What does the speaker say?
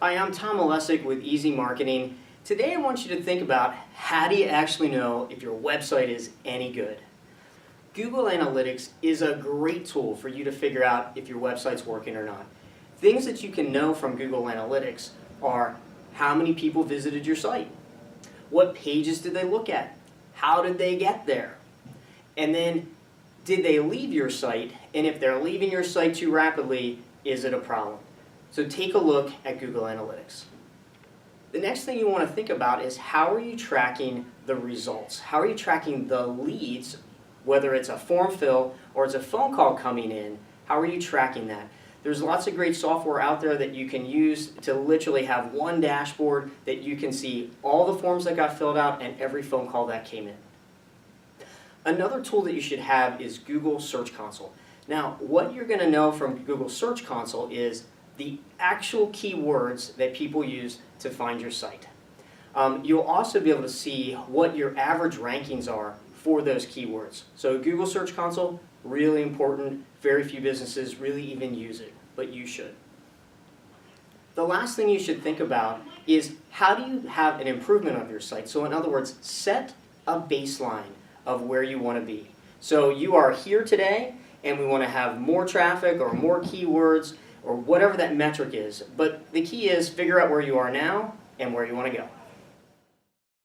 Hi, I'm Tom Olesic with EZMarketing. Today I want you to think about how do you actually know if your website is any good. Google Analytics is a great tool for you to figure out if your website's working or not. Things that you can know from Google Analytics are how many people visited your site, what pages did they look at, how did they get there, and then did they leave your site, and if they're leaving your site too rapidly, is it a problem? So take a look at Google Analytics. The next thing you want to think about is how are you tracking the results? How are you tracking the leads, whether it's a form fill or it's a phone call coming in, how are you tracking that? There's lots of great software out there that you can use to literally have one dashboard that you can see all the forms that got filled out and every phone call that came in. Another tool that you should have is Google Search Console. Now, what you're going to know from Google Search Console is the actual keywords that people use to find your site. You'll also be able to see what your average rankings are for those keywords. So Google Search Console, really important. Very few businesses really even use it, but you should. The last thing you should think about is how do you have an improvement of your site? So in other words, set a baseline of where you want to be. So you are here today and we want to have more traffic or more keywords or whatever that metric is. But the key is figure out where you are now and where you want to go.